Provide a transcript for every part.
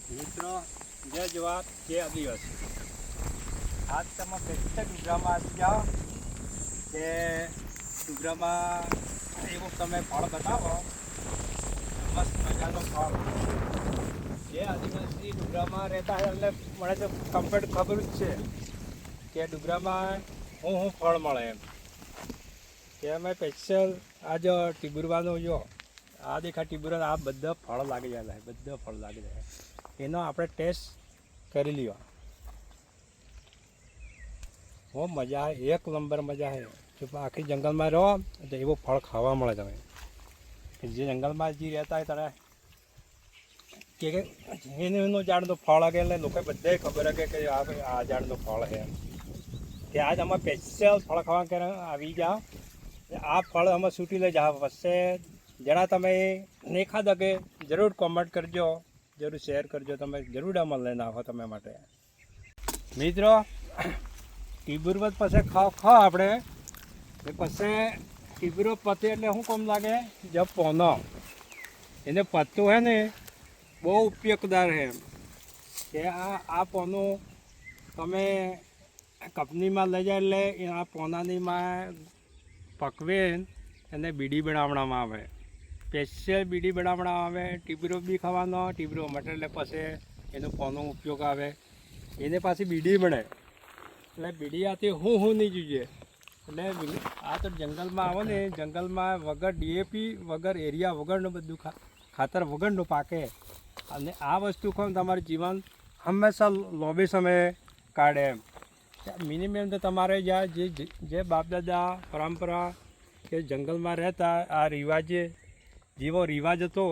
મિત્રો, જય જવાન જય આદિવાસી. આજ તમે બેસ્ટ ડુંગરામાં આવી જાઓ કે ડુંગરામાં એવું તમે ફળ બતાવો, મસ્ત મજાનો ફળ. જે આદિવાસી ડુંગરામાં રહેતા હોય એટલે મને તો કમ્પ્લીટ ખબર જ છે કે ડુંગરામાં હું ફળ મળે એમ. કે અમે સ્પેશિયલ આજ ટીબુરવાનું જો આ દેખા ટીબુરા, આ બધા ફળ લાગી જાય, બધા ફળ લાગી જાય. એનો આપણે ટેસ્ટ કરી લ્યો. બહુ મજા આવે, એક નંબર મજા આવે. જો આખી જંગલમાં રહો તો એવું ફળ ખાવા મળે તમે. જે જંગલમાં જે રહેતા હોય તારે કે એનું ઝાડનું ફળ લાગે એટલે લોકો બધાય ખબર કે આ ઝાડનું ફળ છે એમ. કે આજ અમે સ્પેશિયલ ફળ ખાવા કરે આવી જાઓ. આ ફળ અમે છૂટી લઈ જાઓ. પછી જણા તમે નહીં ખાધા કે જરૂર કોમેન્ટ કરજો, જરૂર શેર કરજો. તમે જરૂર અમલ લઈને આવો તમે માટે. મિત્રો, ટીબુરવત પછી ખાઓ આપણે. એ પછી ટીબુરો પતે એટલે શું કામ લાગે? જબ પોનો એને પત્તું હે ને બહુ ઉપયોગદાર છે. કે આ પોનું તમે કંપનીમાં લઈ જાય એટલે આ પોનાનીમાં પકવે અને બીડી બનાવવામાં આવે. સ્પેશિયલ બીડી બનાવવામાં આવે. ટીબરો બી ખાવાનો, ટીબરો મટે એટલે પછી એનો પોનો ઉપયોગ આવે. એને પાછી બીડી બને એટલે બીડી આથી હું નહીં જોઈએ. એટલે આ તો જંગલમાં આવો ને, જંગલમાં વગર ડીએપી વગર એરિયા વગરનું બધું ખાતર વગરનું પાકે. અને આ વસ્તુ ખાવ તમારું જીવન હંમેશા લોબી સમયે કાઢે એમ. મિનિમમ તો તમારે જ્યાં જે બાપદાદા પરંપરા કે જંગલમાં રહેતા આ રિવાજે જેવો રિવાજ હતો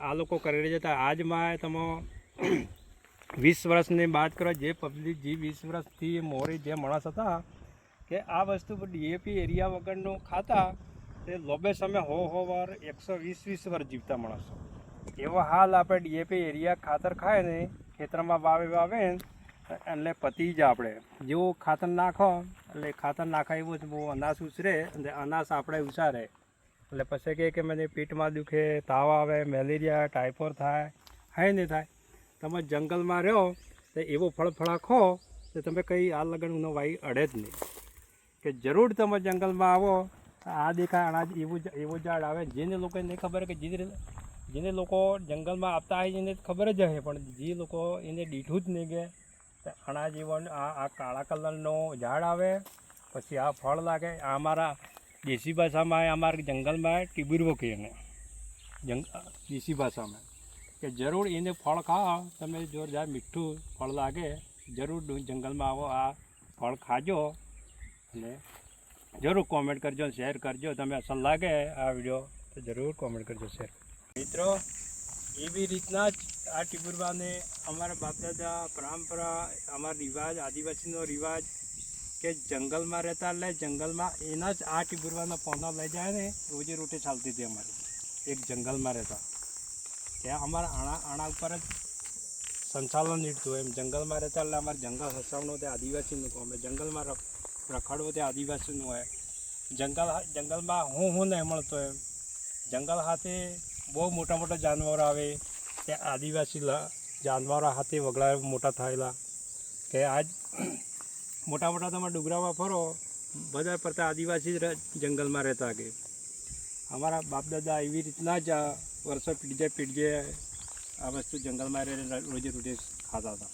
આ લોકો કરી જતા. આજમાં તમે 20 વર્ષની વાત કરો, જે પબ્લિક જે 20 વર્ષથી મોરી જે માણસ હતા કે આ વસ્તુ પર ડીએપી એરિયા વગરનું ખાતા તે લોબે સમય વાર 120 વર્ષ જીવતા માણસો. એવો હાલ આપણે ડીએપી એરિયા ખાતર ખાય ને ખેતરમાં વાવે એટલે પતી જ આપણે જેવું ખાતર નાખો એટલે ખાતર નાખા એવું જ બહુ અનાજ ઉછરે અને અનાજ આપણે ઉછારે. એટલે પછી કે મને પેટમાં દુખે, તાવ આવે, મેલેરિયા, ટાઇફોઇડ થાય, હાય નહીં થાય. તમે જંગલમાં રહો તો એવો ફળફળા ખો તો તમે કંઈ આ લગનનો વાઈ અડે જ નહીં. કે જરૂર તમે જંગલમાં આવો આ દેખાય અનાજ એવું ઝાડ આવે. જેને લોકોને નહીં ખબર કે જેને લોકો જંગલમાં આવતા હોય એને ખબર જ હશે, પણ જે લોકો એને દીઠું જ નહીં કે અનાજ એવો આ કાળા કલરનો ઝાડ આવે પછી આ ફળ લાગે. આ અમારા દેશી ભાષામાં અમારા જંગલમાં ટીબુરવો કહીએ ને દેશી ભાષામાં. કે જરૂર એને ફળ ખાઓ તમે, જોરદાર મીઠું ફળ લાગે. જરૂર જંગલમાં આવો, આ ફળ ખાજો અને જરૂર કોમેન્ટ કરજો, શેર કરજો. તમે અસલ લાગે આ વિડીયો તો જરૂર કોમેન્ટ કરજો, શેર. મિત્રો, એવી રીતના જ આ ટીબુરવાને અમારા બાપદાદા પરંપરા, અમારા રિવાજ, આદિવાસીનો રિવાજ કે જંગલમાં રહેતા એટલે જંગલમાં એના જ આ ટીબુરવાનો પોના લઈ જાય ને રોજી રોટી ચાલતી હતી અમારી. એક જંગલમાં રહેતા ત્યાં અમારા આણા ઉપર જ સંચાલન નીકળતું એમ. જંગલમાં રહેતા એટલે અમારે જંગલ હસાવવાનું તે આદિવાસીનું કામ. અમે જંગલમાં રખડવું તે આદિવાસીનું હોય. જંગલમાં હું નહીં મળતો એમ. જંગલ સાથે બહુ મોટા જાનવરો આવે તે આદિવાસી જાનવરો હાથે વગડા મોટા થયેલા. કે આજ મોટા તમે ડુંગરામાં ફરો બધા પડતા આદિવાસી જંગલમાં રહેતા. કે અમારા બાપદાદા એવી રીતના જ વર્ષો પીઢીએ આ વસ્તુ જંગલમાં રોજે રોજે ખાતા હતા.